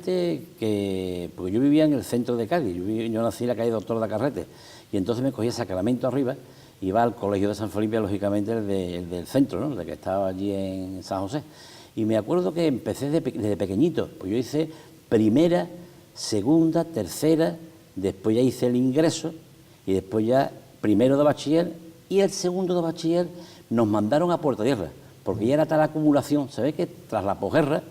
gente que... Porque yo vivía en el centro de Cádiz, yo nací en la calle Doctor de Carrete, y entonces me cogía Sacramento arriba, iba al colegio de San Felipe, lógicamente el del centro, ¿no? El de que estaba allí en San José. Y me acuerdo que empecé desde pequeñito, pues yo hice primera, segunda, tercera, después ya hice el ingreso, y después ya primero de bachiller, y el segundo de bachiller nos mandaron a Puerto Tierra, porque ya era tal acumulación. Se ve que tras la posguerra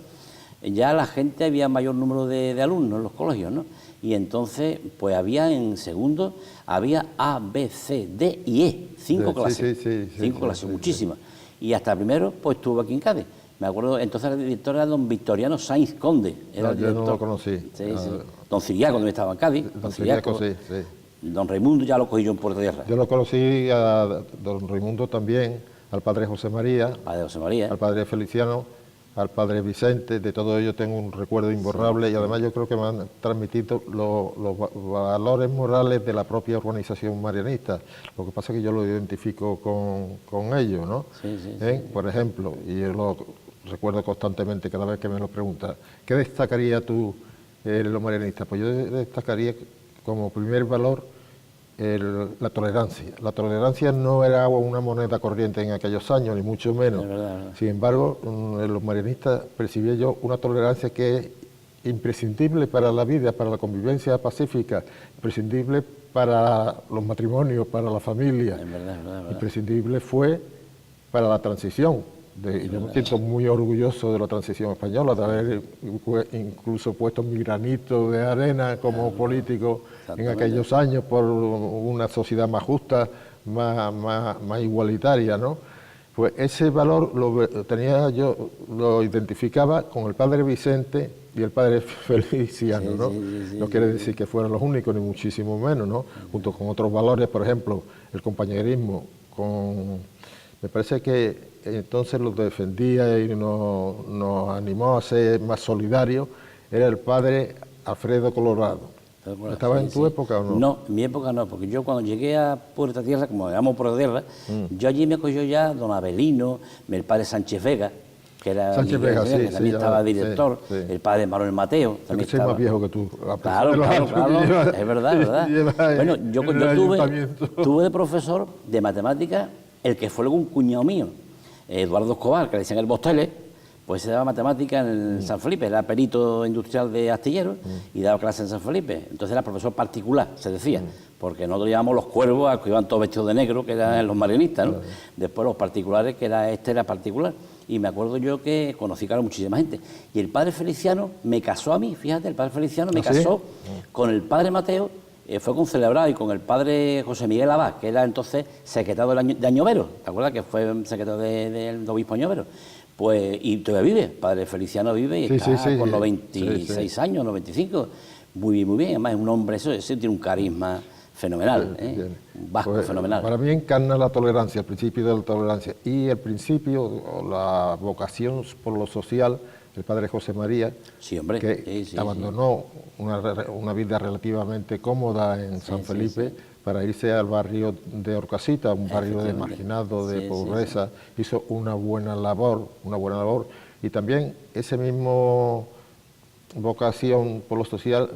ya la gente, había mayor número de alumnos en los colegios, ¿no? Y entonces, pues había en segundo, había A, B, C, D y E, 5 clases, cinco clases, muchísimas. Y hasta primero, pues estuvo aquí en Cádiz. Me acuerdo, entonces el director era don Victoriano Sainz Conde, era el director. Yo no lo conocí. Sí. Don Ciriaco, donde estaba en Cádiz. Don Ciriaco, sí. Don Raimundo ya lo cogí yo en Puerto Tierra. Yo lo conocí a don Raimundo también, al padre José María, al padre Feliciano, al padre Vicente. De todo ello tengo un recuerdo imborrable, y además yo creo que me han transmitido los valores morales de la propia organización marianista. Lo que pasa es que yo lo identifico con ellos, ¿no? Por ejemplo, y yo lo recuerdo constantemente cada vez que me lo preguntan, ¿qué destacaría tú en los marianistas? Pues yo destacaría como primer valor la tolerancia. La tolerancia no era una moneda corriente en aquellos años, ni mucho menos. Sin embargo, en los marianistas percibía yo una tolerancia que es imprescindible para la vida, para la convivencia pacífica, imprescindible para los matrimonios, para la familia. Imprescindible fue para la transición. Yo me siento muy orgulloso de la transición española, de haber incluso puesto mi granito de arena como político en aquellos años por una sociedad más justa, más igualitaria, ¿no? Pues ese valor lo identificaba con el padre Vicente y el padre Feliciano, ¿no? No quiere decir que fueran los únicos, ni muchísimo menos, ¿no? Junto con otros valores, por ejemplo, el compañerismo, me parece que entonces los defendía y nos animó a ser más solidarios, era el padre Alfredo Colorado. ¿Estaba en tu época o no? No, en mi época no, porque yo cuando llegué a Puerto Tierra, como llamamos Puerto Tierra, yo allí me cogió ya don Abelino, el padre Sánchez Vega, que era que también estaba director, el padre Manuel Mateo. También soy más viejo que tú. Claro, es verdad. Bueno, yo tuve de profesor de matemáticas el que fue luego un cuñado mío, Eduardo Escobar, que le decían el Bosteles, pues se daba matemática en San Felipe, era perito industrial de astilleros y daba clases en San Felipe. Entonces era profesor particular, se decía, porque nosotros llamamos los cuervos a los que iban todos vestidos de negro, que eran los marianistas, ¿no? Después los particulares, que era particular. Y me acuerdo yo que conocí, claro, muchísima gente. Y el padre Feliciano me casó a mí, fíjate, el padre Feliciano me casó con el padre Mateo, fue concelebrado, y con el padre José Miguel Abad, que era entonces secretario de Añovero, ¿te acuerdas? Que fue secretario del obispo Añovero. Pues, y todavía vive, padre Feliciano vive y está con 96 años, 95, muy bien, además es un hombre, eso tiene un carisma fenomenal, un vasco pues, fenomenal. Para mí encarna la tolerancia, el principio de la tolerancia, y el principio, la vocación por lo social, el padre José María, que abandonó una vida relativamente cómoda en San Felipe para irse al barrio de Orcasita, un barrio de marginado, de pobreza. Hizo una buena labor, y también ese mismo vocación por lo social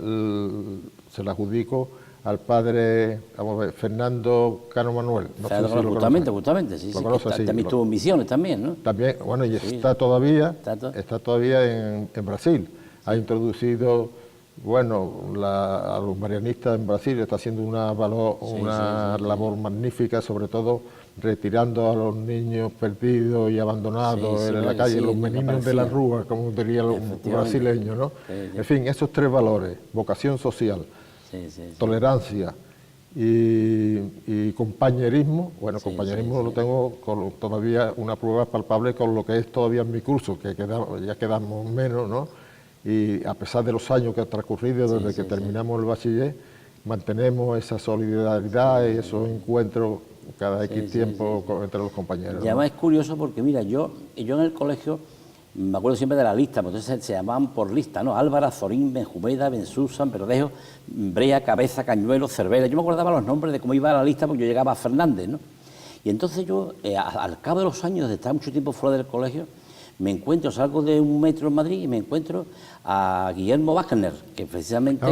se la adjudico al padre Fernando Cano Manuel. Justamente, sí. También estuvo en Misiones también, ¿no? También, bueno, y está todavía en Brasil. Ha introducido, a los marianistas en Brasil, está haciendo una labor magnífica, sobre todo retirando a los niños perdidos y abandonados en la calle, los meninos de la rúa, como dirían los brasileños, ¿no? En fin, esos tres valores, vocación social, tolerancia y compañerismo. Compañerismo lo tengo todavía una prueba palpable con lo que es todavía en mi curso, que ya quedamos menos, ¿no? Y a pesar de los años que han transcurrido desde que terminamos el bachiller, mantenemos esa solidaridad y esos encuentros cada X tiempo entre los compañeros. Y además es curioso porque, mira, yo en el colegio me acuerdo siempre de la lista, porque entonces se llamaban por lista, ¿no? Álvara, Zorín, Benjumeda, Bensusan, Verdejo, Brea, Cabeza, Cañuelo, Cervera. Yo me acordaba los nombres de cómo iba la lista porque yo llegaba a Fernández, ¿no? Y entonces yo, al cabo de los años de estar mucho tiempo fuera del colegio, me encuentro, salgo de un metro en Madrid y me encuentro a Guillermo Wagner, que precisamente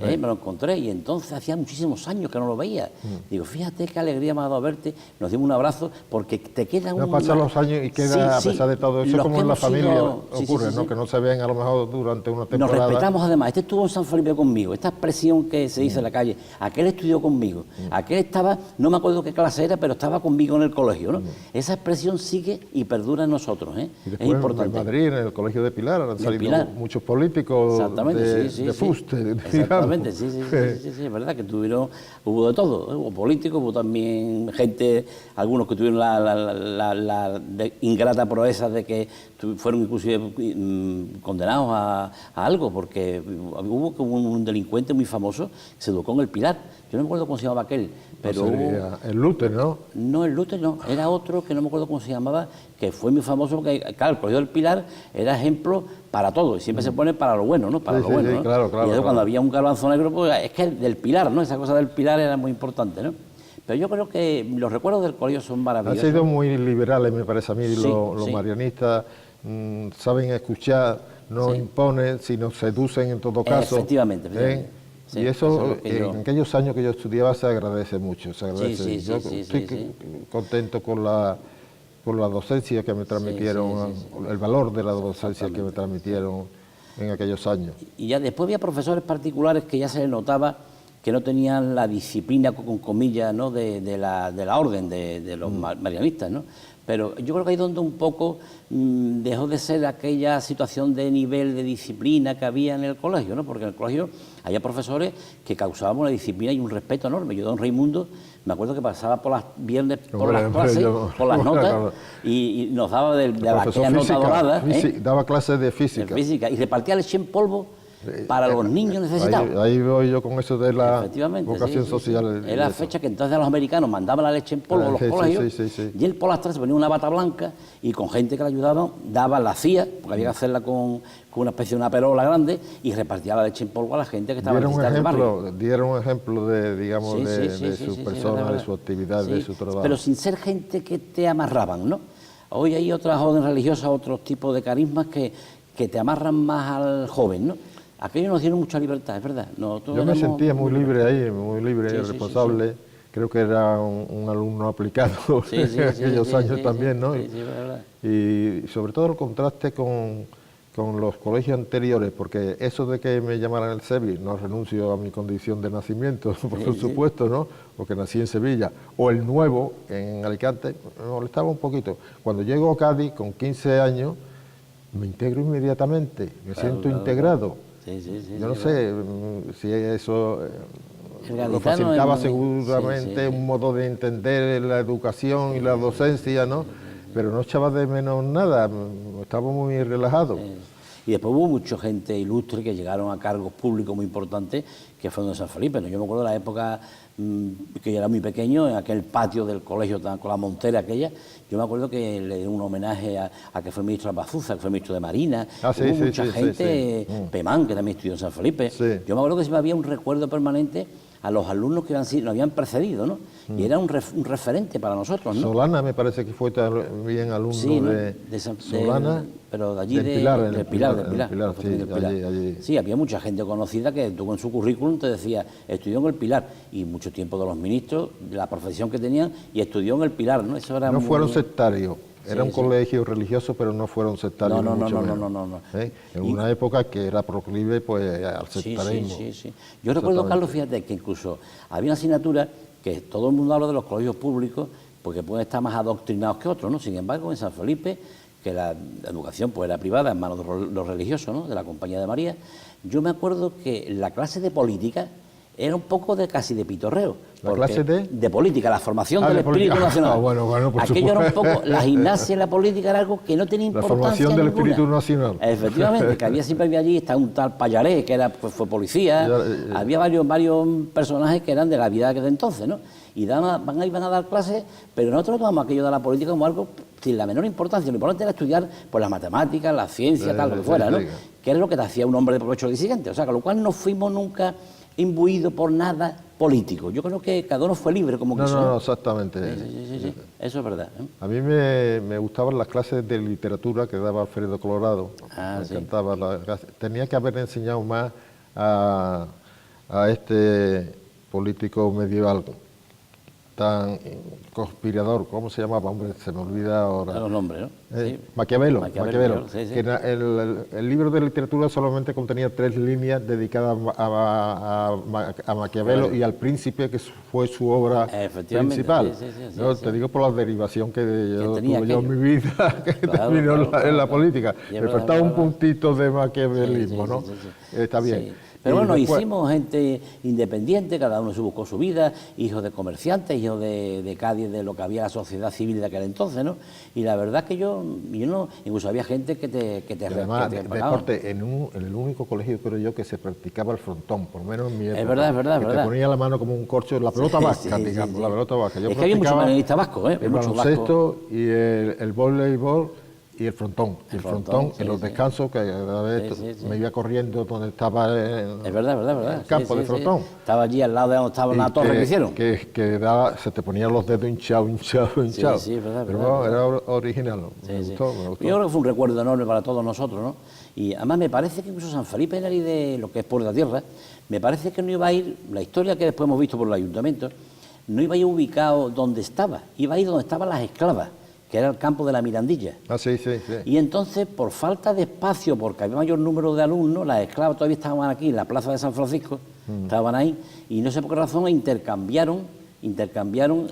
me lo encontré, y entonces hacía muchísimos años que no lo veía. Digo, fíjate qué alegría me ha dado verte, nos dimos un abrazo, porque te queda un... pasan los años y queda, a pesar de todo eso, como en la familia ocurre, ¿no? Que no se ven a lo mejor durante una temporada. Nos respetamos además, este estuvo en San Felipe conmigo, esta expresión que se dice en la calle, aquel estudió conmigo, aquel estaba, no me acuerdo qué clase era, pero estaba conmigo en el colegio, ¿no? Esa expresión sigue y perdura en nosotros, ¿eh? Y después, es importante. En Madrid, en el colegio de Pilar, han salido muchos políticos de fuste. Exactamente, sí, es verdad que hubo de todo, hubo políticos, hubo también gente, algunos que tuvieron la ingrata proeza de que fueron inclusive condenados a algo, porque hubo un delincuente muy famoso que se educó en el Pilar. Yo no me acuerdo cómo se llamaba aquel, pero... el Luther, ¿no? No, el Luther no, era otro que no me acuerdo cómo se llamaba, que fue muy famoso porque, claro, el Colegio del Pilar era ejemplo para todo, y siempre se pone para lo bueno, ¿no? Para lo bueno, ¿no? Claro, y eso cuando había un garbanzo negro, pues es que del Pilar, ¿no? Esa cosa del Pilar era muy importante, ¿no? Pero yo creo que los recuerdos del colegio son maravillosos. Han sido muy liberales, me parece a mí, los marianistas, saben escuchar, no imponen, sino seducen en todo caso. Efectivamente. Y eso, en aquellos años que yo estudiaba, se agradece mucho, se agradece. Yo estoy contento con la docencia que me transmitieron, el valor de la docencia que me transmitieron en aquellos años. Y ya después había profesores particulares que ya se les notaba que no tenían la disciplina, con comillas, ¿no? de la orden de los marianistas, ¿no? Pero yo creo que ahí donde un poco dejó de ser aquella situación de nivel de disciplina que había en el colegio, ¿no? Porque en el colegio había profesores que causaban una disciplina y un respeto enorme. Yo, don Raimundo, me acuerdo que pasaba por las viernes por las clases, por las notas, y nos daba de aquella nota dorada. Daba clases de física. Y repartía leche en polvo para los niños necesitados. Ahí voy yo con eso de la vocación social. Era la fecha que entonces los americanos mandaban la leche en polvo a los colegios, y él por las tardes ponía una bata blanca y con gente que le ayudaba, la hacía, porque había que hacerla con una especie de una perola grande, y repartía la leche en polvo a la gente que estaba en el barrio. Dieron un ejemplo de su persona, de su actividad, de su trabajo. Pero sin ser gente que te amarraban, ¿no? Hoy hay otras órdenes religiosas, otros tipos de carismas que te amarran más al joven, ¿no? Aquellos nos dieron mucha libertad, es verdad. Yo me sentía muy libre ahí, muy libre y responsable. Creo que era un alumno aplicado en aquellos años también, ¿no? Verdad. Y sobre todo el contraste con los colegios anteriores, porque eso de que me llamaran el SEBI, no renuncio a mi condición de nacimiento, por supuesto, ¿no? Porque nací en Sevilla, o el nuevo en Alicante, me molestaba un poquito. Cuando llego a Cádiz con 15 años, me integro inmediatamente, me siento integrado. Yo no sé si eso lo facilitaba seguramente un modo de entender la educación y la docencia, ¿no? Pero no echaba de menos nada, estaba muy relajado. Y después hubo mucha gente ilustre que llegaron a cargos públicos muy importantes, que fueron de San Felipe, ¿no? Yo me acuerdo de la época que yo era muy pequeño, en aquel patio del colegio con la montera aquella, yo me acuerdo que le di un homenaje a que fue ministro de Bazuza, que fue ministro de Marina, hubo mucha gente, Pemán, que también estudió en San Felipe. Yo me acuerdo que siempre había un recuerdo permanente a los alumnos que nos habían precedido, ¿no? Y era un referente para nosotros, ¿no? Solana me parece que fue también alumno de Solana, pero de allí del Pilar. Sí, había mucha gente conocida que tuvo en su currículum, te decía, estudió en el Pilar, y mucho tiempo de los ministros, de la profesión que tenían, y estudió en el Pilar, ¿no? Eso era fueron sectarios. Era un colegio religioso, pero no fueron sectarios. No. En una época que era proclive pues, al sectarismo. Sí. Yo recuerdo, Carlos, fíjate que incluso había una asignatura que todo el mundo habla de los colegios públicos porque pueden estar más adoctrinados que otros, ¿no? Sin embargo, en San Felipe, que la educación pues, era privada en manos de los religiosos, ¿no? De la Compañía de María, yo me acuerdo que la clase de política era un poco casi de pitorreo. ¿La clase de política, la formación del espíritu nacional. Bueno, por aquello era un poco, la gimnasia y la política era algo que no tenía importancia. La formación del espíritu nacional. Efectivamente, que siempre había allí, está un tal Payaré, que fue policía, había varios personajes que eran de la vida de entonces, ¿no? Y iban a dar clases, pero nosotros tomamos aquello de la política como algo sin la menor importancia. Lo importante era estudiar pues, las matemáticas, la ciencia, tal, lo que fuera, ¿no? Que era lo que te hacía un hombre de provecho al día siguiente. O sea, con lo cual no fuimos nunca imbuido por nada político. Yo creo que cada uno fue libre como quiso. No, exactamente. Sí. Eso es verdad. A mí me gustaban las clases de literatura que daba Alfredo Colorado. Me encantaba. Tenía que haber enseñado más a este político medieval tan conspirador, ¿cómo se llamaba? Hombre, se me olvida ahora. Los nombres, ¿no? Sí. Maquiavelo. Sí. Que el libro de literatura solamente contenía 3 líneas dedicadas a Maquiavelo y al Príncipe, que fue su obra principal. Te digo por la derivación que yo tuve en mi vida, que terminó en la política. Me faltaba un puntito de maquiavelismo, ¿no? Está bien. Pero bueno, hicimos gente independiente, cada uno se buscó su vida, hijos de comerciantes, hijos de Cádiz, de lo que había la sociedad civil de aquel entonces, ¿no? Y la verdad que yo no, incluso había gente que te además, deporte, en el único colegio, creo yo, que se practicaba el frontón, por lo menos en mi época. Es verdad. Te ponía la mano como un corcho, la pelota vasca, digamos, la pelota vasca. Es que había muchos maneristas vascos, el baloncesto y el voleibol y el frontón. El frontón en los descansos, que cada vez me iba corriendo donde estaba es verdad. El campo de frontón. Estaba allí al lado de donde estaba una torre que hicieron. Se te ponían los dedos hinchados. Sí, es verdad. Pero era original. Me gustó. Yo creo que fue un recuerdo enorme para todos nosotros, ¿no? Y además me parece que incluso San Felipe Neri, de lo que es Puerta Tierra, me parece que no iba a ir, la historia que después hemos visto por el ayuntamiento, no iba a ir ubicado donde estaba, iba a ir donde estaban las esclavas, que era el campo de la Mirandilla. Sí. Y entonces, por falta de espacio, porque había mayor número de alumnos, las esclavas todavía estaban aquí en la plaza de San Francisco, estaban ahí, y no sé por qué razón intercambiaron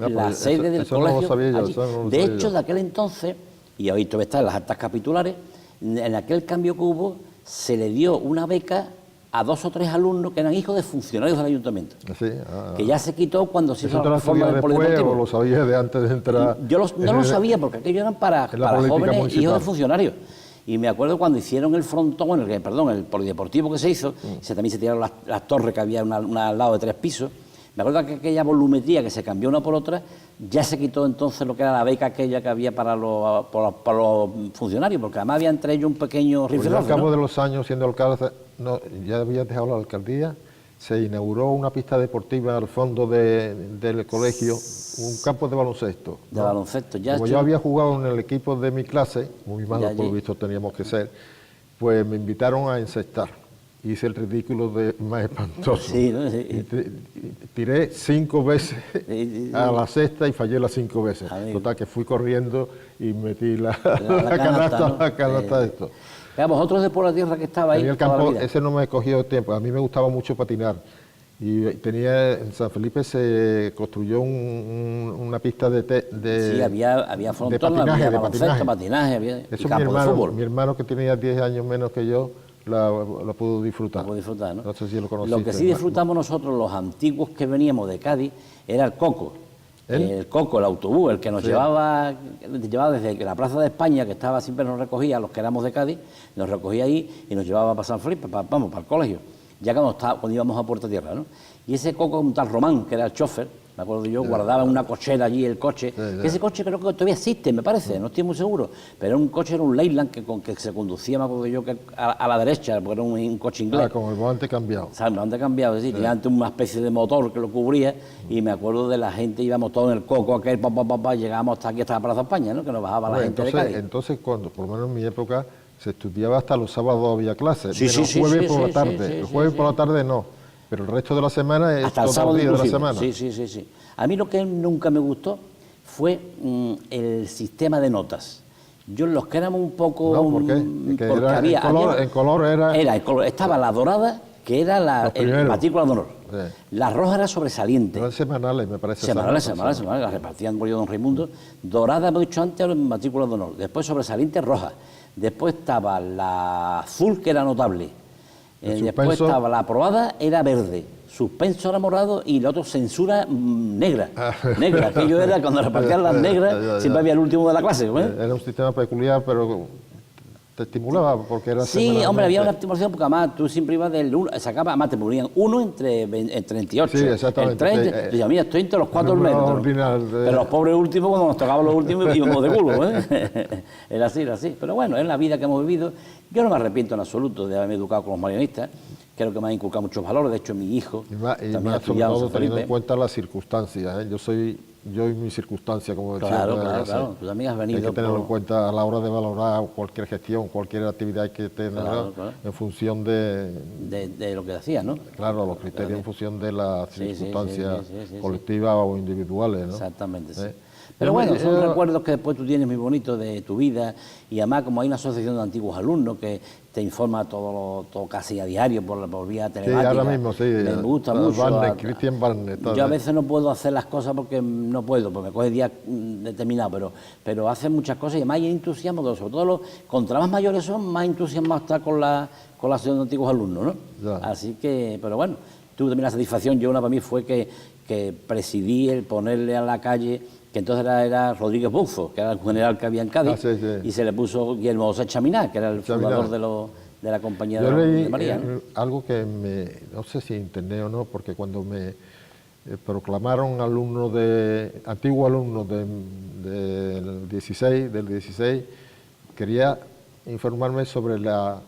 la sede del colegio. No lo sabía de hecho, de aquel entonces, y hoy todavía está en las actas capitulares, en aquel cambio que hubo, se le dio una beca a 2 o 3 alumnos que eran hijos de funcionarios del ayuntamiento. Que ya se quitó cuando se hizo la reforma del polideportivo. ¿O lo sabías de antes de entrar? Yo no lo sabía, porque aquellos eran para jóvenes municipal. Hijos de funcionarios. Y me acuerdo cuando hicieron el frontón, el polideportivo que se hizo, también se tiraron las torres que había una al lado de 3 pisos. Me acuerdo que aquella volumetría que se cambió una por otra, ya se quitó entonces lo que era la beca aquella que había para los funcionarios, porque además había entre ellos un pequeño rifirrafe. Al cabo de los años, siendo alcalde, ya había dejado la alcaldía, se inauguró una pista deportiva al fondo del colegio, un campo de baloncesto. De baloncesto, ya. Como yo había jugado en el equipo de mi clase, muy malo por lo visto teníamos que ser, pues me invitaron a encestar. Hice el ridículo más espantoso. Tiré 5 veces a la cesta y fallé las 5 veces. Total, que fui corriendo y metí la canasta de esto. Vosotros de Puerta Tierra que estaba ahí. El campo, ese no me cogió tiempo. A mí me gustaba mucho patinar. Y en San Felipe se construyó una pista sí, había frontón, había patinaje, había eso campo de fútbol. Mi hermano, que tenía 10 años menos que yo, la pudo disfrutar. ¿No? No sé si lo conociste. Lo que sí disfrutamos nosotros, los antiguos que veníamos de Cádiz, era el coco. El coco, el autobús, el que nos llevaba desde la Plaza de España, que siempre nos recogía, los que éramos de Cádiz, nos recogía ahí y nos llevaba para San Felipe, para el colegio, ya cuando íbamos a Puerta Tierra, ¿no? Y ese coco, un tal Román, que era el chofer, me acuerdo yo, guardaba en una cochera allí el coche, que ese coche creo que todavía existe, me parece, no estoy muy seguro, pero era un Leyland que se conducía, me acuerdo yo, que a la derecha, porque era un coche inglés. Con el volante cambiado. El volante cambiado, es decir, tenía antes una especie de motor que lo cubría, y me acuerdo de la gente, íbamos todos en el coco aquel, llegábamos hasta aquí, hasta la Plaza España, ¿no? Que nos bajaba la gente de Cádiz. Entonces, cuando, por lo menos en mi época, se estudiaba hasta los sábados había clases, el jueves por la tarde, el jueves por la tarde no. Pero el resto de la semana es hasta el sábado día de la semana. Sí. A mí lo que nunca me gustó fue el sistema de notas. Yo los que éramos un poco... No, ¿por qué? Porque en color era... Estaba la dorada, que era la matrícula de honor. Sí. La roja era sobresaliente. Eran semanales, me parece. Semanales, las repartían por yo don Raimundo. Dorada, hemos dicho antes, era matrícula de honor. Después sobresaliente, roja. Después estaba la azul, que era notable. Después estaba la aprobada, era verde, suspenso era morado y la otra censura negra. Negra, aquello era cuando repartían las negras, siempre había el último de la clase. Era un sistema peculiar, pero te estimulaba porque era sí, hombre, había una estimulación porque además tú siempre ibas del 1, sacaba, además te ponían 1 entre 38. Sí, exactamente. El 30, decía, mira, estoy entre los 4 metros. Pero los pobres últimos, cuando nos tocaban los últimos, íbamos de culo, ¿eh? Era así. Pero bueno, es la vida que hemos vivido. Yo no me arrepiento en absoluto de haberme educado con los marianistas. Creo que me han inculcado muchos valores. De hecho, mi hijo también ha estudiado, sobre todo teniendo en cuenta las circunstancias, ¿eh? Yo y mi circunstancia, como decía. Claro. Tú también has venido. Hay que tenerlo en cuenta a la hora de valorar cualquier gestión, cualquier actividad que tenga, en función de lo que hacías, ¿no? Claro, los criterios en función de las circunstancias colectivas o individuales, ¿no? Exactamente, sí. Pero bueno, son recuerdos que después tú tienes muy bonitos de tu vida, y además como hay una asociación de antiguos alumnos que te informa todo casi a diario por vía telemática. Sí, ahora mismo, sí. Me gusta mucho. Cristian Barnett. Yo a veces no puedo hacer las cosas porque no puedo, porque me coge días determinados, pero hacen muchas cosas y además hay entusiasmo, sobre todo contra más mayores son, más entusiasmados está con la asociación de antiguos alumnos, ¿no? Ya. Así que, pero bueno, tuve también la satisfacción, una para mí fue que presidí el ponerle a la calle, que entonces era Rodríguez Buzo, que era el general que había en Cádiz, y se le puso Guillermo José Chaminá, que era el fundador de la compañía de María. Algo que no sé si entendí o no, porque cuando me proclamaron antiguo alumno del 16, quería informarme sobre la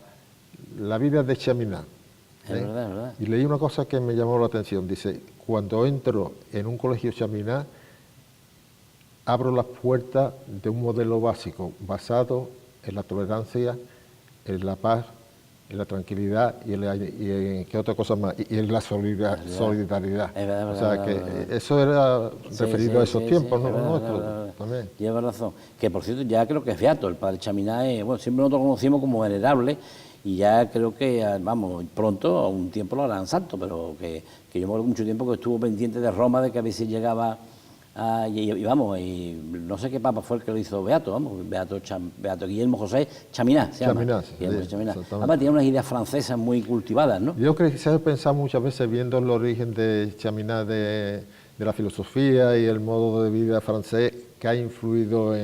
vida de Chaminá. Es verdad. Y leí una cosa que me llamó la atención. Dice, cuando entro en un colegio Chaminá, abro las puertas de un modelo básico basado en la tolerancia, en la paz, en la tranquilidad y en ¿qué otra cosa más? Y en la solidaridad. Verdad, o sea, que eso era referido a esos tiempos, ¿no? También. Lleva razón. Que por cierto, ya creo que es beato, el padre Chaminá, siempre nosotros lo conocimos como venerable, y ya creo que, vamos, pronto, a un tiempo lo harán santo, pero que yo me acuerdo mucho tiempo que estuvo pendiente de Roma, de que a veces llegaba y no sé qué papa fue el que lo hizo beato, beato Guillermo José Chaminá, Chaminá. Además tiene unas ideas francesas muy cultivadas, ¿no? Yo creo que se ha pensado muchas veces, viendo el origen de Chaminá, de la filosofía y el modo de vida francés, que ha influido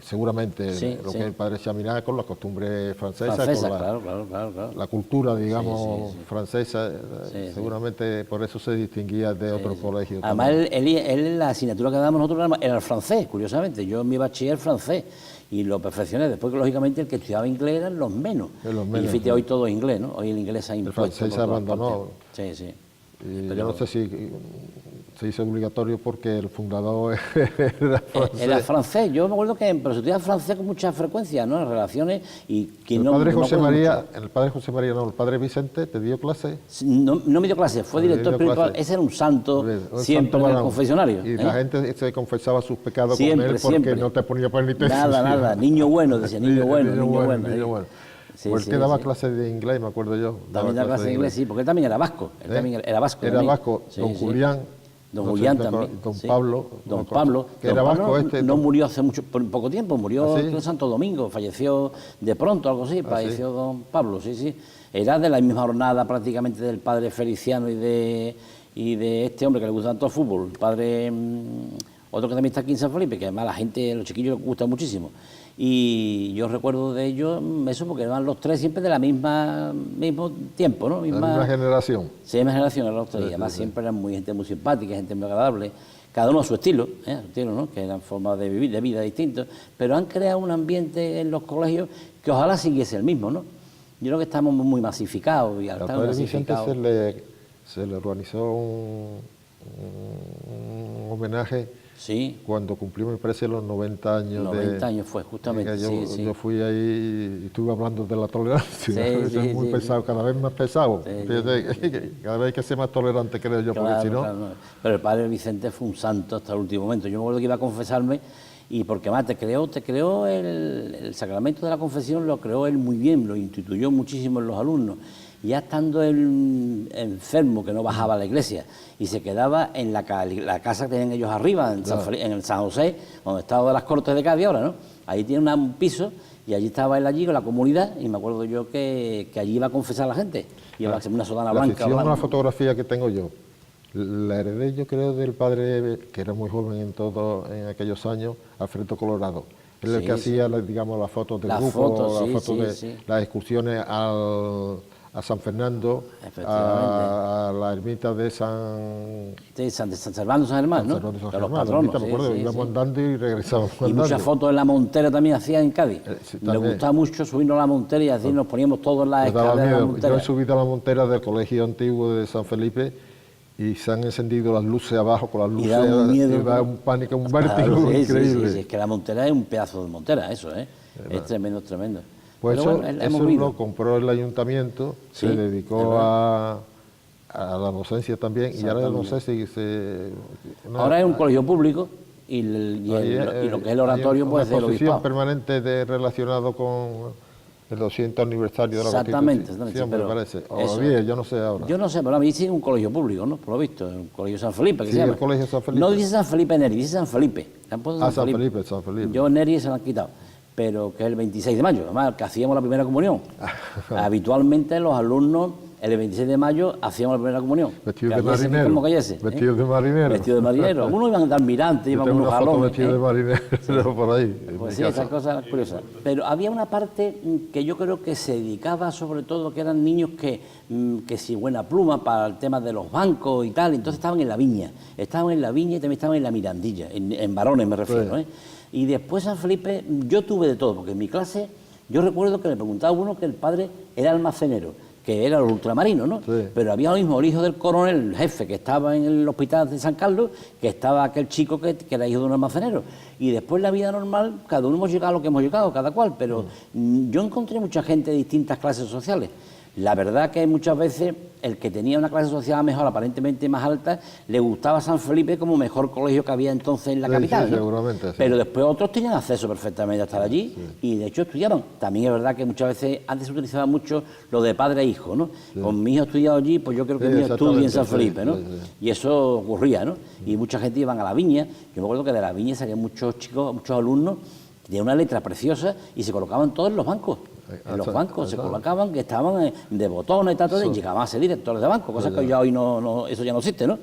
seguramente lo que es el padre Chaminá con las costumbres francesas, con la cultura, digamos, francesa, seguramente por eso se distinguía de otros colegios. Además, él la asignatura que dábamos nosotros era el francés, curiosamente. Yo en mi bachiller francés y lo perfeccioné. Después que lógicamente el que estudiaba inglés eran los menos. Y fíjate, hoy todo es inglés, ¿no? Hoy el inglés se ha impuesto. El francés se abandonó. Sí. Y yo no sé si se hizo obligatorio porque el fundador era francés. Era francés. Yo me acuerdo que pero se estudia francés con mucha frecuencia, ¿no? En relaciones y que el padre José María, el padre Vicente te dio clase. No me dio clase, fue director espiritual. Ese era un santo siempre en el confesionario. Y la gente se confesaba sus pecados siempre, con él porque no te ponía penitencia. Nada. Niño bueno, decía, niño bueno. Sí, pues él que daba clases de inglés, me acuerdo yo. También daba clases de inglés, sí, porque él también era vasco. Era vasco, don Julián. Don Julián también. Don Pablo. Don Pablo. Que era vasco no murió hace poco tiempo, murió en Santo Domingo, falleció de pronto, algo así, falleció don Pablo, sí. Era de la misma jornada prácticamente del padre Feliciano y de este hombre que le gusta tanto el fútbol, el padre, otro que también está aquí en San Felipe, que además los chiquillos les gusta muchísimo. Y yo recuerdo de ellos eso porque eran los tres siempre de la mismo tiempo, ¿no? La misma generación. Sí, misma generación, eran los tres. Y además siempre eran gente muy simpática, gente muy agradable. Cada uno a su estilo, ¿no? Que eran formas de vivir, de vida distintas. Pero han creado un ambiente en los colegios que ojalá siguiese el mismo, ¿no? Yo creo que estamos muy masificados. Y al padre Vicente se le organizó un homenaje. Sí. Cuando cumplimos, me parece, los 90 años. 90 años fue, justamente. Yo fui ahí y estuve hablando de la tolerancia. Es muy pesado, cada vez más pesado. Cada vez hay que ser más tolerante, creo yo, porque si no. Claro. Pero el padre Vicente fue un santo hasta el último momento. Yo me acuerdo que iba a confesarme y porque más te creó el sacramento de la confesión, lo creó él muy bien, lo instituyó muchísimo en los alumnos. Y ya estando él enfermo, que no bajaba a la iglesia, y se quedaba en la casa que tenían ellos arriba, en el San José, donde estaba de las Cortes de Cádiz ahora, ¿no? Ahí tiene un piso, y allí estaba él allí con la comunidad, y me acuerdo yo que allí iba a confesar a la gente. Iba una sotana blanca. Una fotografía que tengo yo, la heredé yo creo del padre, que era muy joven en aquellos años, Alfredo Colorado. Él es el que hacía, digamos, las fotos del grupo, las fotos de las excursiones a San Fernando, a la ermita de San Servando San Germán, ¿no? San Germán, los patronos, íbamos andando y regresábamos y andando. Muchas fotos en la Montera también hacía en Cádiz. Le gustaba mucho subirnos a la Montera y así nos poníamos todos en las escaleras de la Montera. Yo he subido a la Montera del colegio antiguo de San Felipe y se han encendido las luces abajo con las luces. Y da un pánico, un vértigo increíble. Sí, es que la Montera es un pedazo de Montera, eso, ¿eh? Es tremendo, tremendo. Pues eso lo compró el ayuntamiento, se dedicó a la docencia también, y ahora no sé si se... Ahora es un colegio público y lo que es el oratorio puede ser el obispado. Permanente relacionado con el 200 aniversario de la Exactamente, Constitución, me parece. O bien, yo no sé ahora. Yo no sé, pero a mí sí es un colegio público, ¿no? Por lo visto, un colegio San Felipe, que sí, se llama. El colegio San Felipe. No dice San Felipe Neri, dice San Felipe. San Felipe. Yo Neri se lo han quitado, pero que es el 26 de mayo, además, que hacíamos la primera comunión. Habitualmente los alumnos, el 26 de mayo, hacíamos la primera comunión. Vestidos de marinero. Vestidos de marinero. Vestidos de marinero. Algunos iban a dar mirantes, iban con unos jalones. Vestidos de marinero por ahí. Pues sí, esas cosas curiosas. Pero había una parte que yo creo que se dedicaba sobre todo, que eran niños que si buena pluma para el tema de los bancos y tal, entonces estaban en la viña. Estaban en la viña y también estaban en la mirandilla, en varones me refiero, ¿eh? Y después San Felipe, yo tuve de todo, porque en mi clase, yo recuerdo que le preguntaba a uno que el padre era almacenero, que era el ultramarino, ¿no? Sí. Pero había lo mismo el hijo del coronel, el jefe, que estaba en el hospital de San Carlos, que estaba aquel chico que era hijo de un almacenero. Y después la vida normal, cada uno hemos llegado a lo que hemos llegado, cada cual, pero yo encontré mucha gente de distintas clases sociales. La verdad que muchas veces el que tenía una clase social mejor, aparentemente más alta, le gustaba San Felipe como mejor colegio que había entonces en la capital, sí, ¿no? Seguramente, sí. Pero después otros tenían acceso perfectamente a estar allí y de hecho estudiaban. También es verdad que muchas veces antes se utilizaba mucho lo de padre e hijo, ¿no? Sí. Con mi hijo estudiado allí, pues yo creo que mi hijo estudia en San Felipe, ¿no? Y eso ocurría, ¿no? Y mucha gente iban a la viña. Yo me acuerdo que de la viña salían muchos chicos, muchos alumnos, que tenían una letra preciosa y se colocaban todos en los bancos. En los bancos se colocaban, que estaban de botones y tal, y llegaban a ser directores de banco, cosas que ya hoy no, eso ya no existe, ¿no?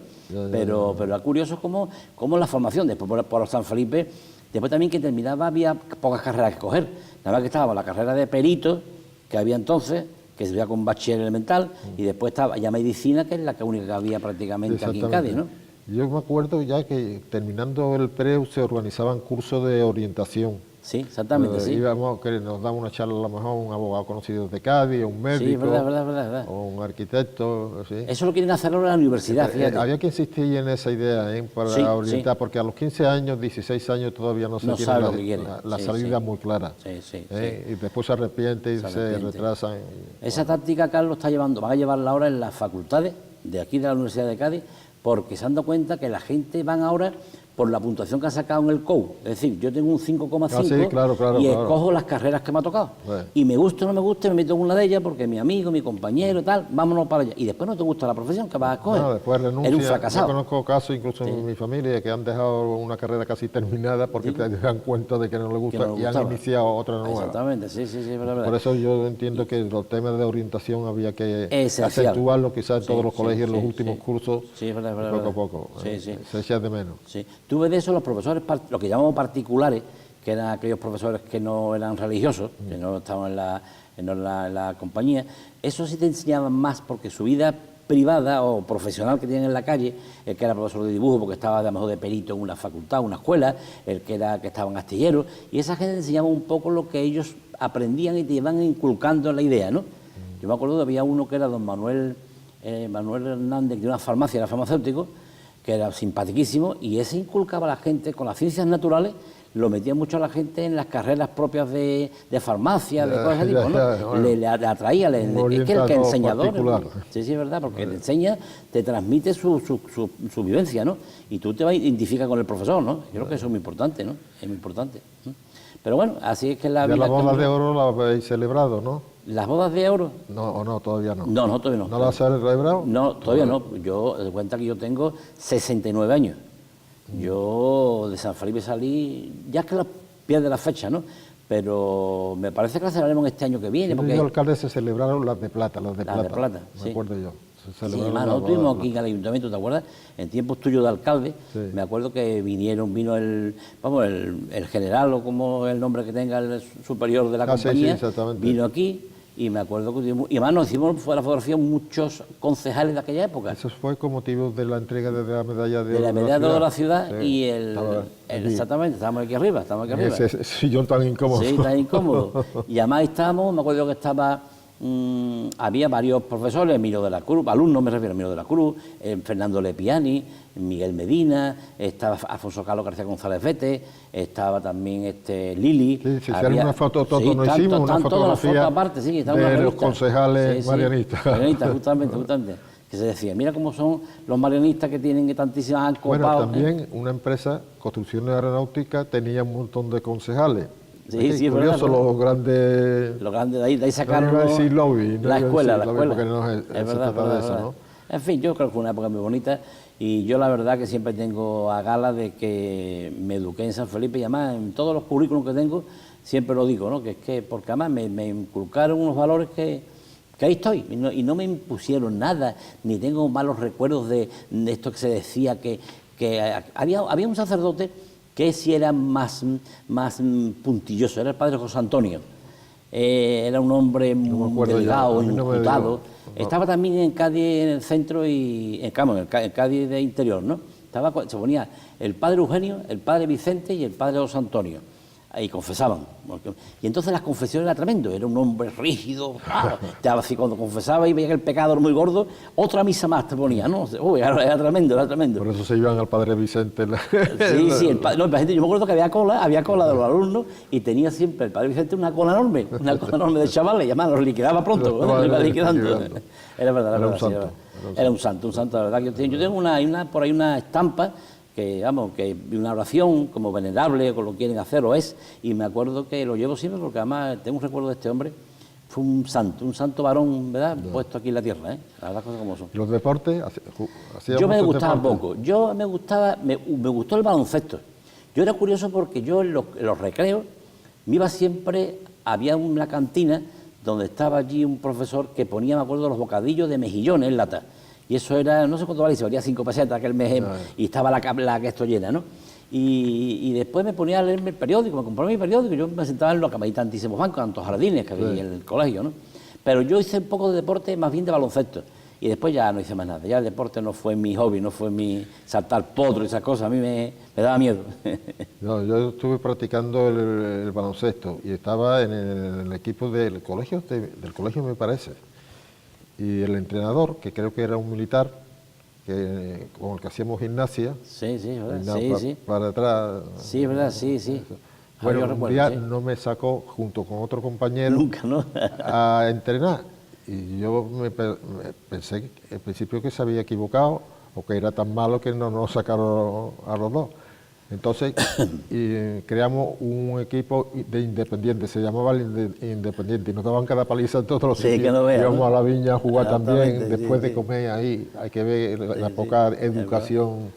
Pero era curioso cómo la formación, después por San Felipe, después también que terminaba había pocas carreras que coger, nada más que estaba la carrera de perito, que había entonces, que se veía con bachiller elemental, y después estaba ya medicina, que es la única que había prácticamente aquí en Cádiz, ¿no? Yo me acuerdo ya que terminando el preu se organizaban cursos de orientación. Sí, exactamente, sí. Íbamos, que nos daba una charla a lo mejor un abogado conocido de Cádiz, un médico, sí, verdad. O un arquitecto. ¿Sí? Eso lo quieren hacer ahora en la universidad, fíjate. Había que insistir en esa idea, para orientar, porque a los 15 años, 16 años todavía no se tiene la salida muy clara. Sí. Y después se arrepiente y se retrasan. Esa táctica, Carlos, van a llevarla ahora en las facultades de aquí de la Universidad de Cádiz, porque se han dado cuenta que la gente van ahora por la puntuación que ha sacado en el COU. Es decir, yo tengo un 5,5 y escojo las carreras que me ha tocado. Y me gusta o no me gusta, me meto en una de ellas porque mi amigo, mi compañero y tal, vámonos para allá. Y después no te gusta la profesión que vas a escoger. No, después renuncia. Eres un fracasado. Yo conozco casos incluso en mi familia que han dejado una carrera casi terminada porque te dan cuenta de que no les gusta y han iniciado otra nueva. Exactamente, sí, verdad. Por eso yo entiendo que los temas de orientación había que acentuarlo quizás en todos los colegios en los últimos cursos. Sí, verdad. Poco a poco. Se echa de menos. Sí. Tuve de eso los profesores, lo que llamamos particulares, que eran aquellos profesores que no eran religiosos, que no estaban en la compañía, eso sí te enseñaban más porque su vida privada o profesional que tienen en la calle, el que era profesor de dibujo porque estaba a lo mejor de perito en una facultad, una escuela, el que estaba en astillero, y esa gente enseñaba un poco lo que ellos aprendían y te iban inculcando la idea, ¿no? Yo me acuerdo que había uno que era don Manuel Hernández, de una farmacia, era farmacéutico, que era simpaticísimo, y ese inculcaba a la gente con las ciencias naturales, lo metía mucho a la gente en las carreras propias de farmacia, de cosas de tipo, ¿no? Le atraía, es que el enseñador, sí, es verdad, porque te enseña, te transmite su vivencia, ¿no? Y tú te identificas con el profesor, ¿no? Yo creo que eso es muy importante, ¿no? Es muy importante. Pero bueno, así es que la vida... ¿La boda de oro la habéis celebrado, no? ¿Las bodas de oro? No, todavía no. No, todavía no. ¿No las has celebrado? No, todavía no. Yo, de cuenta que yo tengo 69 años. Yo de San Felipe salí, ya es que la pierde la fecha, ¿no? Pero me parece que la celebraremos este año que viene. Porque el alcalde se celebraron las de plata, Las de plata, me acuerdo yo. Sí, nosotros estuvimos aquí en el ayuntamiento, ¿te acuerdas? En tiempos tuyos de alcalde, me acuerdo que vino el general, o como el nombre que tenga el superior de la compañía, vino aquí. Y me acuerdo que y además nos hicimos la fotografía muchos concejales de aquella época. Eso fue con motivo de la entrega de la medalla de oro de la medalla de oro de la ciudad, y exactamente, estábamos aquí arriba, Ese sillón tan incómodo. Sí, tan incómodo. Y además estábamos, me acuerdo que había varios profesores, Emilio de la Cruz, alumnos me refiero, Emilio de la Cruz, Fernando Lepiani, Miguel Medina, estaba Afonso Carlos García González Vete, estaba también Lili. Sí, se hicieron una foto, todos nos hicimos una fotografía aparte, de los concejales marianistas. Marianistas, justamente. Que se decía, mira cómo son los marianistas que tienen tantísimas han copado. Bueno, también una empresa, Construcciones Aeronáuticas, tenía un montón de concejales. Sí, curioso, los grandes... Los grandes, de ahí sacaron la escuela. Porque no es verdad, de eso, ¿no? En fin, yo creo que fue una época muy bonita, y yo la verdad que siempre tengo a gala de que me eduqué en San Felipe, y además en todos los currículos que tengo siempre lo digo, ¿no? Que es que, porque además me inculcaron unos valores que ahí estoy, y no me impusieron nada, ni tengo malos recuerdos de esto que se decía, que había un sacerdote que sí era más puntilloso, era el padre José Antonio. Era un hombre delgado, imputado. Estaba también en Cádiz, en el centro, y en Cádiz de interior, ¿no? Se ponía el padre Eugenio, el padre Vicente y el padre José Antonio. Ahí confesaban. Y entonces las confesiones era tremendo, era un hombre rígido. Así, cuando confesaba y veía que el pecado era muy gordo, otra misa más te ponía, ¿no? Uy, era tremendo. Por eso se iban al padre Vicente. Sí, el padre Vicente, yo me acuerdo que había cola de los alumnos, y tenía siempre el padre Vicente una cola enorme de chavales, y además los liquidaba pronto, ¿no? Iba liquidando. Era verdad, era un santo, la verdad. Yo tengo por ahí una estampa, que una oración como venerable, o lo quieren hacer, o es, y me acuerdo que lo llevo siempre, porque además tengo un recuerdo de este hombre. Fue un santo varón, ¿verdad? No. Puesto aquí en la tierra, las cosas como son. ¿Los deportes? Yo me gustaba poco. Me gustó el baloncesto. Yo era curioso porque yo en los recreos me iba siempre, había una cantina donde estaba allí un profesor que ponía, me acuerdo, los bocadillos de mejillones en lata. Y eso era, no sé cuánto valía, valía 5 pesetas aquel mes, y estaba la que esto llena, ¿no? Y después me ponía a leerme el periódico, me compraba mi periódico, y yo me sentaba en los camarita tantísimos bancos, tantos jardines que había en el colegio, ¿no? Pero yo hice un poco de deporte, más bien de baloncesto, y después ya no hice más nada. Ya el deporte no fue mi hobby, no fue mi saltar potro y esas cosas, a mí me daba miedo. No, yo estuve practicando el baloncesto, y estaba en el equipo del colegio me parece. Y el entrenador, que creo que era un militar, con el que hacíamos gimnasia. Sí, ¿verdad? Sí. Para atrás. Sí, ¿verdad? Sí. Bueno, un día no me sacó, junto con otro compañero, nunca, ¿no? a entrenar. Y yo pensé al principio que se había equivocado, o que era tan malo que no nos sacaron a los dos. Entonces creamos un equipo de Independiente, se llamaba el Independiente, y nos daban cada paliza en todos los sitios. Íbamos a la viña a jugar también, después de comer ahí. Hay que ver la poca educación,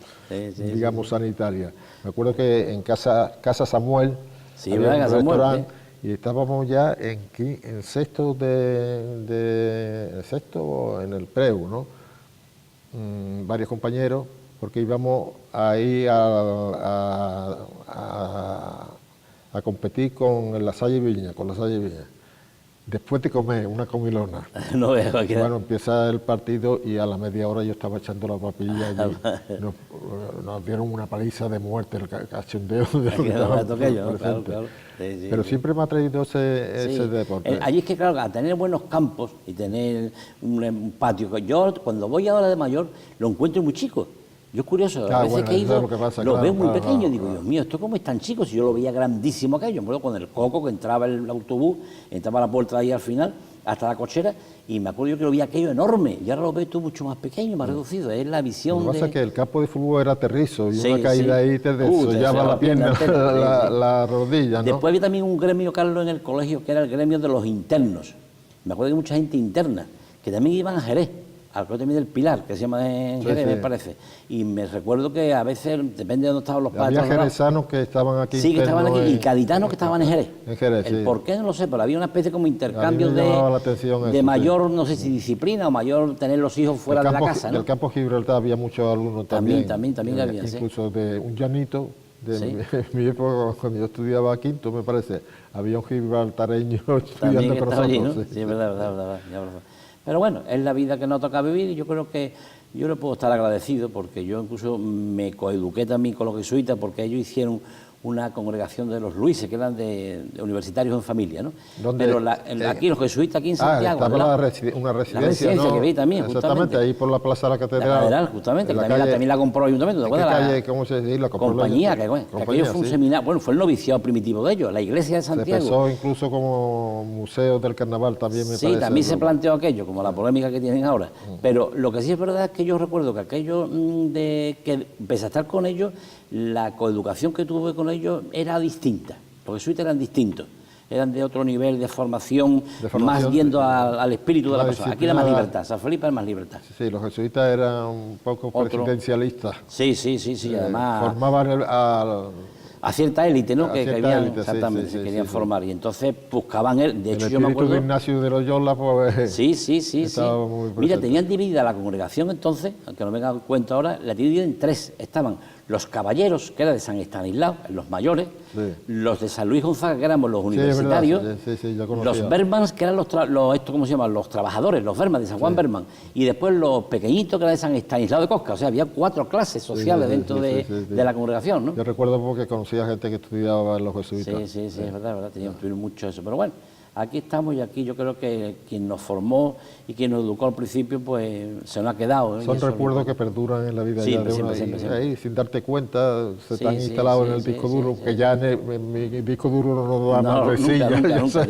digamos, sanitaria. Me acuerdo que en Casa Samuel, había un restaurante, y estábamos ya en sexto en el preu, ¿no? Varios compañeros, porque íbamos ahí a competir con La Salle Viña, Después de comer una comilona. No veo, bueno, empieza el partido, y a la media hora yo estaba echando la papilla y nos dieron una paliza de muerte, el cachondeo de lo que claro. Sí. Pero siempre me ha traído ese deporte. Allí es que, claro, a tener buenos campos y tener un patio. Yo, cuando voy ahora de mayor, lo encuentro muy chico. Yo es curioso, a veces que he ido, lo veo muy pequeño, digo, Dios mío, ¿esto cómo es tan chico? Si yo lo veía grandísimo aquello. Me acuerdo con el coco, que entraba el autobús, entraba a la puerta ahí al final, hasta la cochera, y me acuerdo yo que lo veía aquello enorme, y ahora lo ves tú mucho más pequeño, más reducido, es la visión. Lo que pasa es que el campo de fútbol era terrizo, y una caída ahí te desollaba la pierna, la rodilla, ¿no? Después había también un gremio, Carlos, en el colegio, que era el gremio de los internos. Me acuerdo que mucha gente interna, que también iban a Jerez al colegio también del Pilar, que se llama en Jerez, me parece. Y me recuerdo que a veces, depende de dónde estaban los padres. Había jerezanos que estaban aquí. Sí, que estaban aquí, y caditanos que estaban en Jerez. En Jerez, el por qué no lo sé, pero había una especie como intercambio de mayor, no sé si disciplina o mayor tener los hijos fuera de la casa, ¿no? Del campo Gibraltar había muchos alumnos también. También había, incluso de un llanito. Mi época, cuando yo estudiaba quinto, me parece, había un gibraltareño estudiando con nosotros. ¿No? Sí, es verdad. Pero bueno, es la vida que nos toca vivir y yo creo que yo le puedo estar agradecido porque yo incluso me coeduqué también con los jesuitas porque ellos hicieron una congregación de los Luises, que eran de universitarios en familia, ¿no? Pero aquí los jesuitas, aquí en Santiago... una residencia, ¿no? Que vi también, exactamente, ahí por la plaza de la Catedral. La Catedral, justamente, que también la compró el Ayuntamiento, ¿te acuerdas? ¿Qué calle, cómo se dice? La compañía, que aquello fue un seminario, bueno, fue el noviciado primitivo de ellos, la iglesia de Santiago. Se pensó incluso como museo del carnaval también, me parece. Sí, también se planteó aquello, como la polémica que tienen ahora. Pero lo que sí es verdad es que yo recuerdo que aquello que empecé a estar con ellos, la coeducación que tuve con ellos era distinta. Los jesuitas eran distintos, eran de otro nivel de formación más yendo al espíritu de la persona. Aquí era más libertad, San Felipe era más libertad. Sí, los jesuitas eran un poco presidencialistas. Sí, además... Formaban a cierta élite, ¿no? Que querían, élite, exactamente, se querían formar. Y entonces buscaban de hecho, yo me acuerdo... de Ignacio de Loyola, pues... Sí. Mira, tenían dividida la congregación entonces, aunque no me haga cuenta ahora, la dividida en tres. Estaban los caballeros, que era de San Estanislao, los mayores, los de San Luis Gonzaga, que éramos los universitarios, los Bermans, que eran los trabajadores, los Bermans de San Juan Berman, y después los pequeñitos, que eran de San Estanislao de Cosca. O sea, había 4 clases sociales dentro de la congregación, ¿no? Yo recuerdo porque conocía gente que estudiaba en los jesuitas. Sí, es verdad, tuvieron mucho eso. Pero bueno, aquí estamos y aquí yo creo que quien nos formó y quien nos educó al principio, pues se nos ha quedado. Son recuerdos que perduran en la vida ya de uno. Siempre. Ahí, sin darte cuenta, se están instalados en el disco duro, que ya en mi disco duro no da más resilla.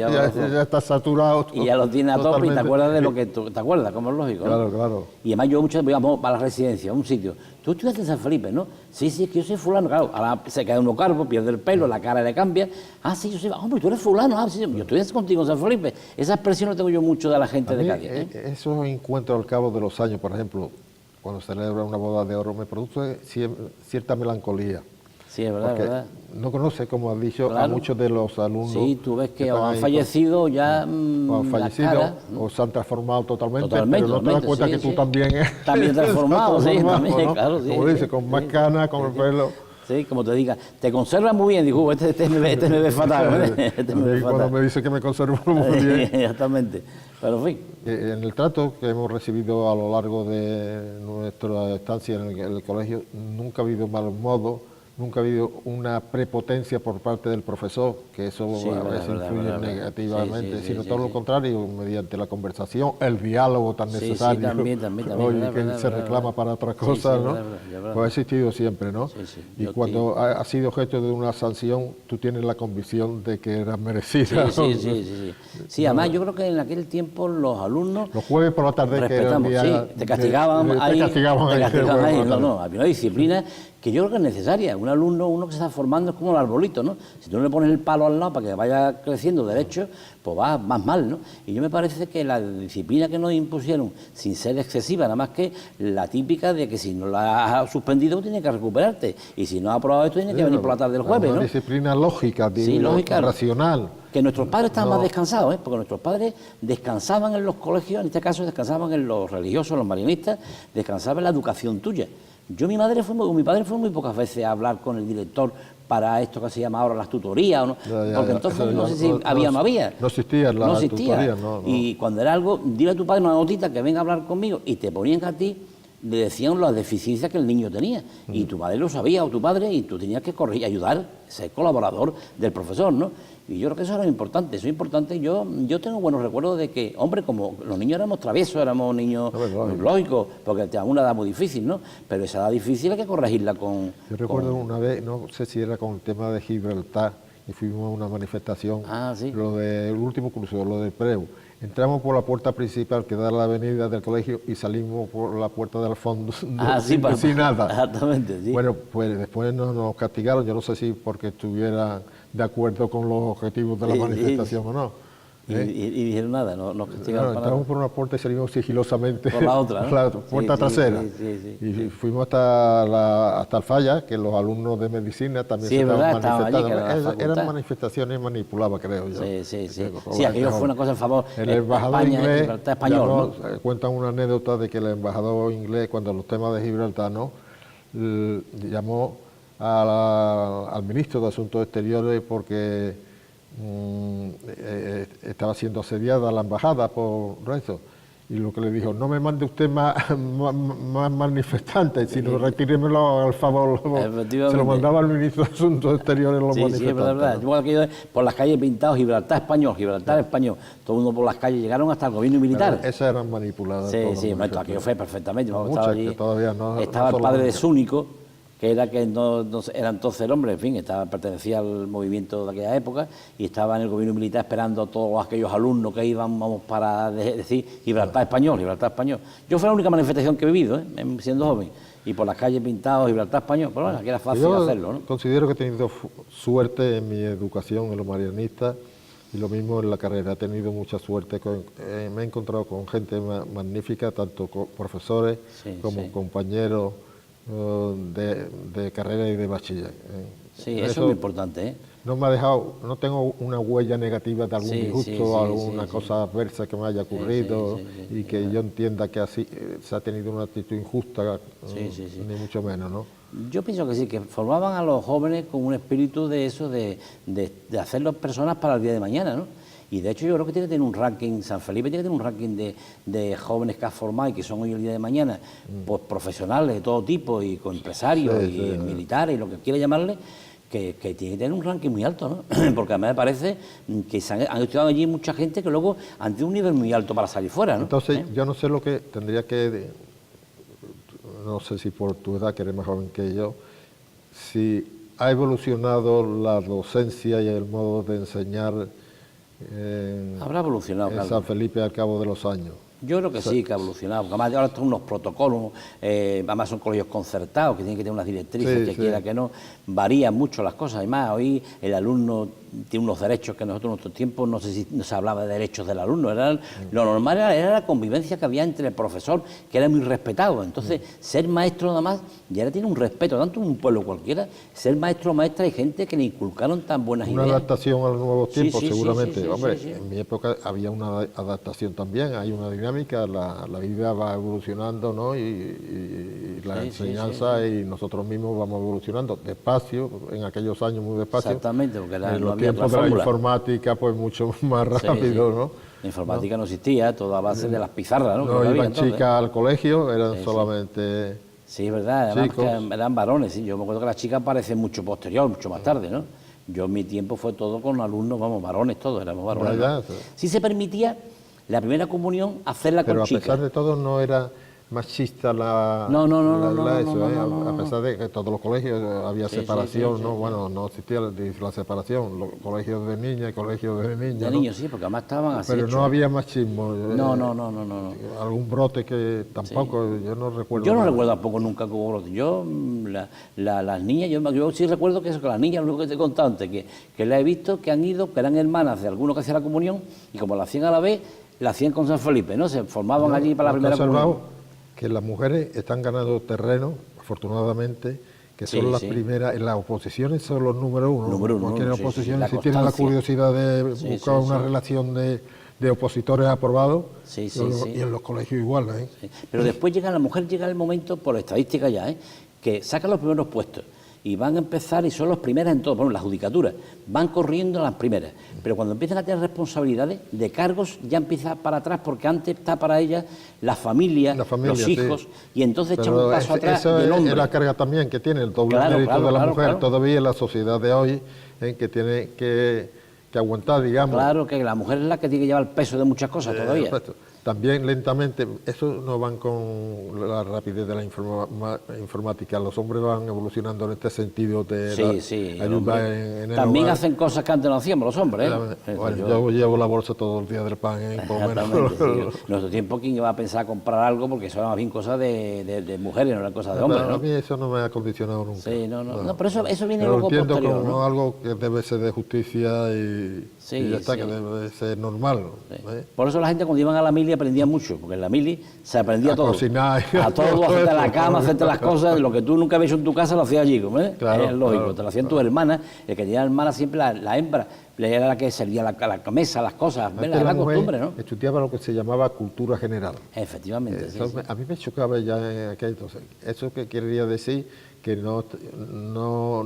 Ya está saturado. Y ya lo tiene a tope y te acuerdas de lo que te acuerdas, como es lógico. Claro. Y además yo muchas veces vamos a la residencia, a un sitio. Tú estudiaste en San Felipe, ¿no? Sí, es que yo soy fulano, claro. Ahora se queda uno calvo, pierde el pelo, la cara le cambia. Ah, sí, yo soy... Hombre, tú eres fulano. Sí, yo estudié contigo en San Felipe. Esa expresión no tengo yo mucho de la gente de Cádiz. Esos encuentros al cabo de los años, por ejemplo, cuando se celebra una boda de oro, me produce cierta melancolía. Sí, es verdad, No conoce, como has dicho, a muchos de los alumnos. Sí, tú ves que o han fallecido ya. O han fallecido, o se han transformado totalmente, pero no te das cuenta que tú también también transformado, ¿no? Claro, sí. Como dice, con más canas, con el pelo. Sí, como te diga, te conserva muy bien, digo, este me ve fatal. Cuando me dice que me conservo muy bien. Exactamente, pero en fin. En el trato que hemos recibido a lo largo de nuestra estancia en el colegio, nunca ha habido malos modos, nunca ha habido una prepotencia por parte del profesor, que eso a veces influye negativamente, sino todo lo contrario, mediante la conversación, el diálogo tan necesario, también, que se reclama para otras cosas, ¿no? Pues ha existido siempre, ¿no? Y cuando ha sido objeto de una sanción, tú tienes la convicción de que era merecida. Sí, además yo creo que en aquel tiempo los alumnos... Los jueves por la tarde, que era el día, te castigaban ahí. No, había una disciplina que yo creo que es necesaria. Un alumno, uno que se está formando es como el arbolito, ¿no? Si tú no le pones el palo al lado para que vaya creciendo derecho, pues va más mal, ¿no? Y yo me parece que la disciplina que nos impusieron, sin ser excesiva, nada más que la típica de que si no la has suspendido tienes que recuperarte, y si no has aprobado esto tienes que venir por la tarde del jueves, ¿no? Una disciplina lógica, racional. Que nuestros padres estaban más descansados, porque nuestros padres descansaban en los colegios, en este caso descansaban en los religiosos, los marianistas, descansaban en la educación tuya. Mi padre fue muy pocas veces a hablar con el director para esto que se llama ahora las tutorías, ¿o no? Porque entonces no sé si había o no había. No existían las tutorías, no. Y cuando era algo, dile a tu padre una notita que venga a hablar conmigo, y te ponían a ti, le decían las deficiencias que el niño tenía, y tu madre lo sabía, o tu padre, y tú tenías que corregir, ayudar, ser colaborador del profesor, ¿no? Y yo creo que eso era importante, yo tengo buenos recuerdos de que, hombre, como los niños éramos traviesos, éramos niños lógicos, porque a una edad muy difícil, ¿no? Pero esa edad difícil hay que corregirla con... Yo recuerdo una vez, no sé si era con el tema de Gibraltar, y fuimos a una manifestación, lo del último curso, lo del Preu. Entramos por la puerta principal que da a la avenida del colegio y salimos por la puerta del fondo sin nada. Exactamente, sí. Bueno, pues después nos castigaron, yo no sé si porque estuvieran de acuerdo con los objetivos de la manifestación o no. Y dijeron nada, no castigaron para entramos por una puerta y salimos sigilosamente por la otra, ¿no? la puerta trasera. Y fuimos hasta el Falla, que los alumnos de medicina también se estaban manifestando. Eran manifestaciones manipuladas, creo yo. Sí, aquello fue una cosa en favor el embajador España, inglés, Gibraltar español, ¿no? Cuentan una anécdota de que el embajador inglés, cuando los temas de Gibraltar, ¿no?, llamó al ministro de Asuntos Exteriores porque estaba siendo asediada la embajada por eso, y lo que le dijo: no me mande usted más manifestantes, sino retírenmelo al favor. Se lo mandaba al ministro de Asuntos Exteriores los manifestantes. Sí, es verdad. ¿No? Por las calles pintados Gibraltar español, todo el mundo por las calles, llegaron hasta el gobierno militar. Esas eran manipuladas. Sí, aquello fue perfectamente. Muchas allí, que todavía no, estaba el padre de Zúñigo, que era era entonces el hombre, en fin, pertenecía al movimiento de aquella época, y estaba en el gobierno militar esperando a todos aquellos alumnos que iban, para decir Gibraltar español. Yo fue la única manifestación que he vivido, siendo joven, y por las calles pintados Gibraltar español, pero bueno, que era fácil hacerlo, ¿no? Considero que he tenido suerte en mi educación en los marianistas, y lo mismo en la carrera, he tenido mucha suerte, me he encontrado con gente magnífica, tanto profesores como compañeros de carrera y de bachiller. Sí, eso es muy importante, No me ha dejado, no tengo una huella negativa de algún disgusto, alguna cosa adversa que me haya ocurrido y que yo entienda que así se ha tenido una actitud injusta, ni mucho menos, ¿no? Yo pienso que sí, que formaban a los jóvenes con un espíritu de eso, de hacerlos personas para el día de mañana, ¿no? Y de hecho yo creo que tiene que tener un ranking, San Felipe tiene que tener un ranking de jóvenes que ha formado y que son hoy el día de mañana, pues profesionales de todo tipo y con empresarios y militares y lo que quiera llamarle, que tiene que tener un ranking muy alto, ¿no? Porque a mí me parece que han estudiado allí mucha gente que luego han tenido un nivel muy alto para salir fuera, ¿no? Entonces yo no sé lo que tendría que, no sé si por tu edad, que eres más joven que yo, si ha evolucionado la docencia y el modo de enseñar habrá evolucionado, en San Felipe al cabo de los años. Yo creo que sí, que ha evolucionado, porque además ahora están unos protocolos, además son colegios concertados, que tienen que tener unas directrices, quiera que no, varían mucho las cosas. Además, hoy el alumno tiene unos derechos que nosotros en nuestros tiempos no sé si no se hablaba de derechos del alumno, lo normal era la convivencia que había entre el profesor, que era muy respetado. Entonces, ser maestro nada más, ya ahora tiene un respeto, tanto en un pueblo cualquiera, ser maestro o maestra, hay gente que le inculcaron tan buenas ideas. Una adaptación a los nuevos tiempos, seguramente. Hombre, en mi época había una adaptación también, hay una dinámica, la vida va evolucionando, ¿no? Y la enseñanza y nosotros mismos vamos evolucionando despacio, en aquellos años muy despacio. Exactamente, porque en los tiempos de la informática, pues mucho más rápido, ¿no? La informática no existía, todo a base de las pizarras, ¿no? No iban chicas al colegio, eran solamente... Sí, es verdad, además eran varones, sí. Yo me acuerdo que las chicas parecen mucho posterior, mucho más tarde, ¿no? Yo en mi tiempo fue todo con alumnos, varones todos, éramos varones. ¿No? Sí se permitía la primera comunión hacerla con chicas. Pero a pesar de todo no era machista a pesar de que en todos los colegios había separación, ¿no? Bueno, no existía la separación, los colegios de niñas y colegios de niños. De niños, sí, porque además estaban así. Pero no había machismo. No. Algún brote que tampoco, yo no recuerdo. Yo no recuerdo tampoco nunca que hubo brote. Yo, las niñas, yo sí recuerdo que las niñas, lo que te he contado antes, que las he visto que han ido, que eran hermanas de alguno que hacía la comunión, y como la hacían a la vez, la hacían con San Felipe, ¿no? Se formaban allí para la primera comunión. Que las mujeres están ganando terreno, afortunadamente, que son las primeras, en las oposiciones son los número uno. Cualquier oposición, si tienen la curiosidad de buscar una relación de opositores aprobados, y en los colegios igual, Pero después la mujer llega el momento, por estadística ya, que saca los primeros puestos. Y van a empezar, y son los primeras en todo, bueno, la judicatura, van corriendo las primeras. Pero cuando empiezan a tener responsabilidades de cargos, ya empieza para atrás, porque antes está para ellas la familia los hijos, y entonces echan un paso atrás del hombre. Es la carga también que tiene el doble mérito de la mujer, todavía en la sociedad de hoy, que tiene que aguantar, digamos. Claro, que la mujer es la que tiene que llevar el peso de muchas cosas todavía. también lentamente, eso no van con la rapidez de la informática, los hombres van evolucionando en este sentido de ayudar en el también hogar. Hacen cosas que antes no hacíamos los hombres, Bueno, yo llevo la bolsa todo el día del pan, por lo menos. En nuestro tiempo, ¿quién iba a pensar comprar algo? Porque eso era más bien cosa de mujeres, no era cosa de hombres, ¿no? A mí eso no me ha condicionado nunca. Sí, no, pero eso viene luego entiendo posterior, como ¿no? algo que debe ser de justicia y ya está, que debe ser normal. Sí. Por eso la gente cuando iban a la mili aprendía mucho, porque en la mili se aprendía a todo. Cocinar. A todo, hacerte la cama, hacerte las cosas, lo que tú nunca habías hecho en tu casa lo hacías allí, Claro, es lógico, claro, te lo hacían tus hermanas, el que tenía hermana siempre la hembra, ella era la que servía la mesa, las cosas, era la costumbre, ¿no? Estudiaba lo que se llamaba cultura general. Efectivamente, sí. A mí me chocaba ya en aquel entonces. ¿Eso qué quería decir? Que no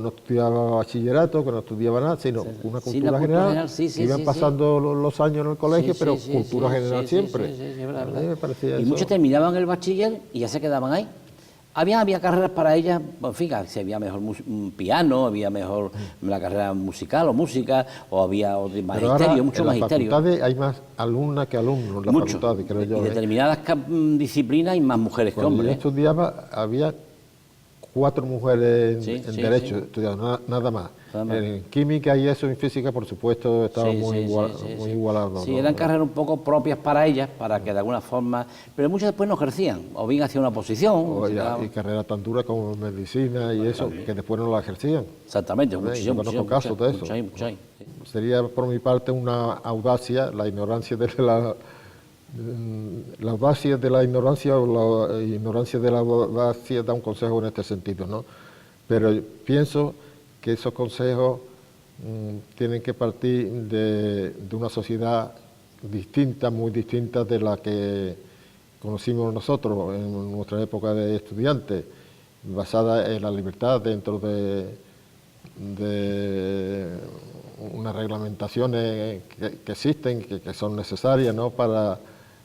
estudiaba bachillerato, que no estudiaba nada, sino una cultura general. Iban pasando los años en el colegio, pero cultura general siempre. Sí, a mí me parecía y eso. muchos terminaban el bachiller y ya se quedaban ahí. Había carreras para ellas, en fin, si había mejor piano, había mejor la carrera musical o música, o había otro magisterio, mucho magisterio. En las facultades hay más alumnas que alumnos en las facultades, creo yo. Y determinadas disciplinas hay más mujeres que hombres. Cuando yo estudiaba, había 4 mujeres en Derecho, estudiando, nada más. En química y eso, en física, por supuesto, estaba muy igualado. Sí, eran carreras un poco propias para ellas, para que de alguna forma... Pero muchas después no ejercían, o bien hacían una oposición. Y carreras tan duras como medicina y eso, que después no la ejercían. Exactamente, muchísimo. Conozco casos de eso. Sería por mi parte una audacia, la ignorancia de la audacia de la ignorancia o la ignorancia de la audacia da un consejo en este sentido, ¿no? Pero pienso que esos consejos tienen que partir de una sociedad distinta, muy distinta de la que conocimos nosotros en nuestra época de estudiantes, basada en la libertad dentro de unas reglamentaciones que existen, que son necesarias, ¿no?, para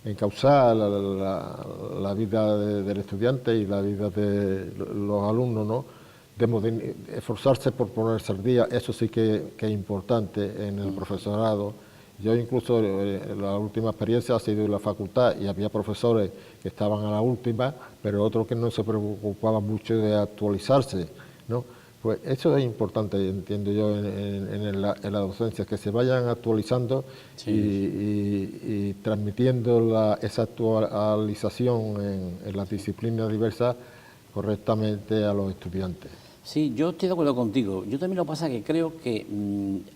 encauzar la vida del estudiante y la vida de los alumnos, ¿no? De esforzarse por ponerse al día, eso sí que es importante en el profesorado. Yo incluso la última experiencia ha sido en la facultad y había profesores que estaban a la última, pero otros que no se preocupaban mucho de actualizarse, ¿no? Pues eso es importante, entiendo yo, en la docencia, que se vayan actualizando y transmitiendo esa actualización en las disciplinas diversas correctamente a los estudiantes. Sí, yo estoy de acuerdo contigo. Yo también lo que pasa es que creo que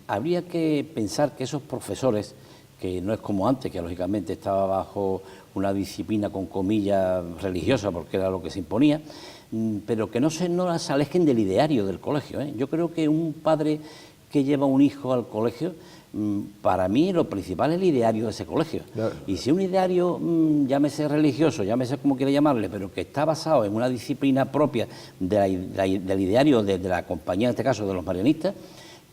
habría que pensar que esos profesores, que no es como antes, que lógicamente estaba bajo una disciplina con comillas religiosa, porque era lo que se imponía, pero que no se alejen del ideario del colegio, ¿eh? Yo creo que un padre que lleva un hijo al colegio, para mí lo principal es el ideario de ese colegio. Claro. Y si un ideario, llámese religioso, llámese como quiera llamarle, pero que está basado en una disciplina propia del ideario de la compañía, en este caso de los marianistas,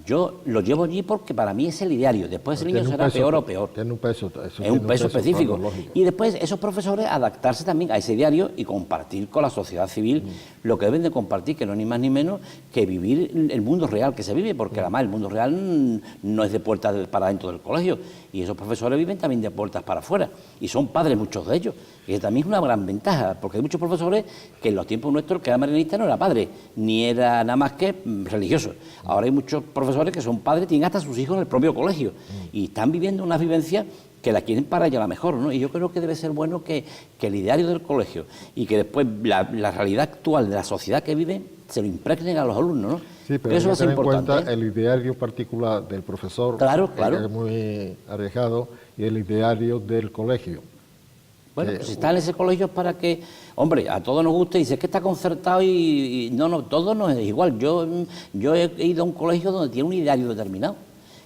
yo lo llevo allí porque para mí es el ideario. Después el niño será peor o peor. Tiene un peso. Es un peso específico. Y después esos profesores adaptarse también a ese diario y compartir con la sociedad civil lo que deben de compartir, que no es ni más ni menos que vivir el mundo real que se vive, porque además el mundo real no es de puertas para dentro del colegio. Y esos profesores viven también de puertas para afuera. Y son padres muchos de ellos. Y también es una gran ventaja, porque hay muchos profesores que en los tiempos nuestros, que era marianista, no era padre, ni era nada más que religioso. Ahora hay muchos profesores que son padres, tienen hasta sus hijos en el propio colegio, y están viviendo unas vivencias que la quieren para ella la mejor, ¿no? Y yo creo que debe ser bueno que el ideario del colegio y que después la realidad actual de la sociedad que vive se lo impregnen a los alumnos, ¿no? Sí, pero eso hay que tener en cuenta el ideario particular del profesor, claro. Que es muy arriesgado, y el ideario del colegio. Bueno, pues si está en ese colegio es para que, hombre, a todos nos guste, y dice que está concertado y no, todo no es igual. Yo he ido a un colegio donde tiene un ideario determinado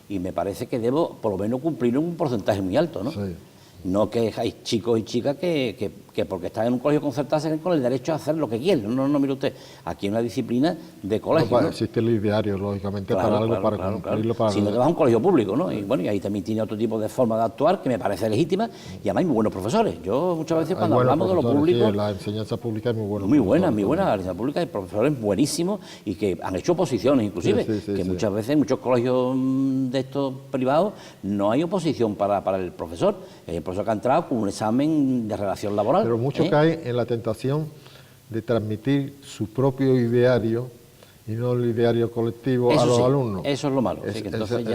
y me parece que debo por lo menos cumplir un porcentaje muy alto, ¿no? Sí. No que hay chicos y chicas que que porque están en un colegio concertado se creen con el derecho a hacer lo que quieren. No, mire usted, aquí hay una disciplina de colegio. No, existe el ideario, lógicamente, claro, para algo, para cumplirlo. Para... Si no te vas a un colegio público, ¿no? Y bueno, y ahí también tiene otro tipo de forma de actuar que me parece legítima, y además hay muy buenos profesores. Yo muchas veces cuando hablamos de lo público... Sí, la enseñanza pública es muy buena. Muy buena, la enseñanza pública, hay profesores buenísimos y que han hecho oposiciones inclusive, que muchas veces en muchos colegios de estos privados no hay oposición para el profesor. El profesor que ha entrado con un examen de relación laboral. Pero muchos caen en la tentación de transmitir su propio ideario y no el ideario colectivo a los alumnos. Eso es lo malo. Que entonces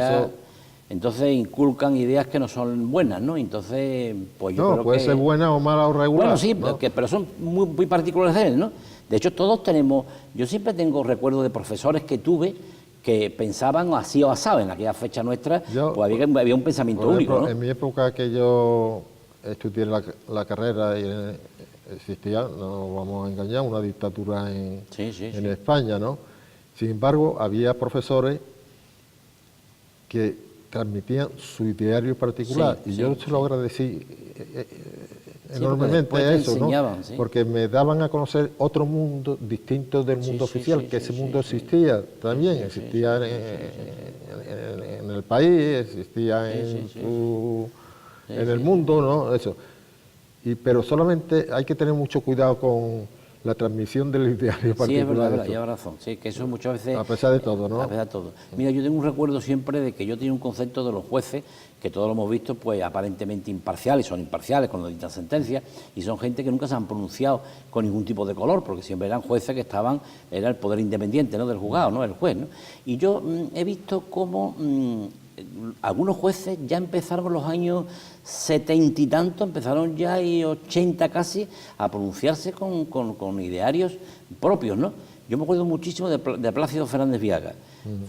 entonces inculcan ideas que no son buenas, ¿no? Entonces, pues yo creo puede ser buena o mala o regular. Bueno, sí, ¿no? pero son muy particulares de él, ¿no? De hecho, todos tenemos... Yo siempre tengo recuerdos de profesores que tuve que pensaban así o asado en aquella fecha nuestra, pues había un pensamiento único, ¿no? En mi época que yo estudié la carrera y existía, no vamos a engañar, una dictadura en España, ¿no? Sin embargo, había profesores que transmitían su ideario particular y yo se lo agradecí enormemente eso, ¿no? Porque me daban a conocer otro mundo distinto del mundo oficial, que ese mundo existía también, existía en el país, existía en el mundo, ¿no? Eso. Pero solamente hay que tener mucho cuidado con la transmisión del ideario particular. Sí, es verdad, lleva razón. Sí, que eso muchas veces... A pesar de todo, ¿no? A pesar de todo. Mira, yo tengo un recuerdo siempre de que yo tenía un concepto de los jueces, que todos lo hemos visto, pues aparentemente imparciales, son imparciales cuando dictan sentencias, y son gente que nunca se han pronunciado con ningún tipo de color, porque siempre eran jueces que era el poder independiente, ¿no?, del juzgado, ¿no?, el juez, ¿no? Y yo he visto cómo algunos jueces ya empezaron en los años 70 y tanto, empezaron ya y 80 casi a pronunciarse con idearios propios, ¿no? Yo me acuerdo muchísimo de Plácido Fernández Viaga,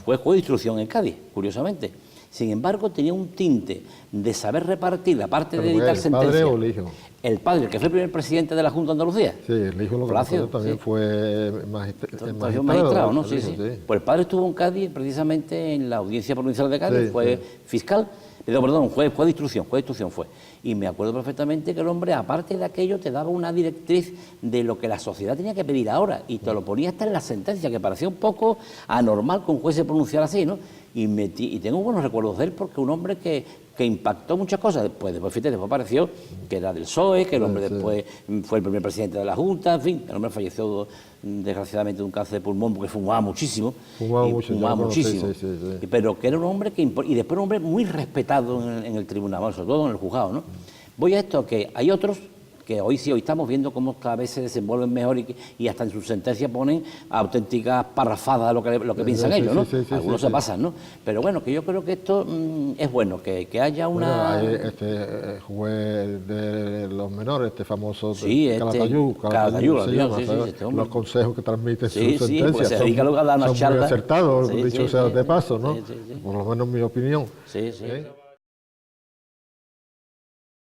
fue juez de instrucción en Cádiz, curiosamente. Sin embargo, tenía un tinte de saber repartir, aparte de dictar sentencias. ¿El padre o el hijo? El padre, el que fue el primer presidente de la Junta de Andalucía. Sí, el hijo lo que también fue magistrado, ¿no? Sí. Pues el padre estuvo en Cádiz, precisamente en la Audiencia Provincial de Cádiz, fue fiscal, juez de instrucción fue. Y me acuerdo perfectamente que el hombre, aparte de aquello, te daba una directriz de lo que la sociedad tenía que pedir ahora, y te lo ponía hasta en la sentencia, que parecía un poco anormal que un juez se pronunciara así, ¿no? Y tengo buenos recuerdos de él, porque un hombre que impactó muchas cosas. Después apareció que era del PSOE, que el hombre después fue el primer presidente de la Junta, en fin, el hombre falleció desgraciadamente de un cáncer de pulmón porque fumaba muchísimo. Fumaba muchísimo. Sí. Pero que era un hombre y después un hombre muy respetado en el tribunal, sobre todo en el juzgado, ¿no? Voy a esto, que hay otros que hoy estamos viendo cómo cada vez se desenvuelven mejor y hasta en sus sentencias ponen auténticas parrafadas de lo que piensan ellos, ¿no? Algunos se pasan, ¿no? Pero bueno, que yo creo que esto es bueno, que haya una... Bueno, este juez de los menores, este famoso Calatayud, los consejos que transmite sus sentencias pues se dedica a dar una son muy acertados, dicho sea de paso, ¿no? Sí. Por lo menos en mi opinión. Sí.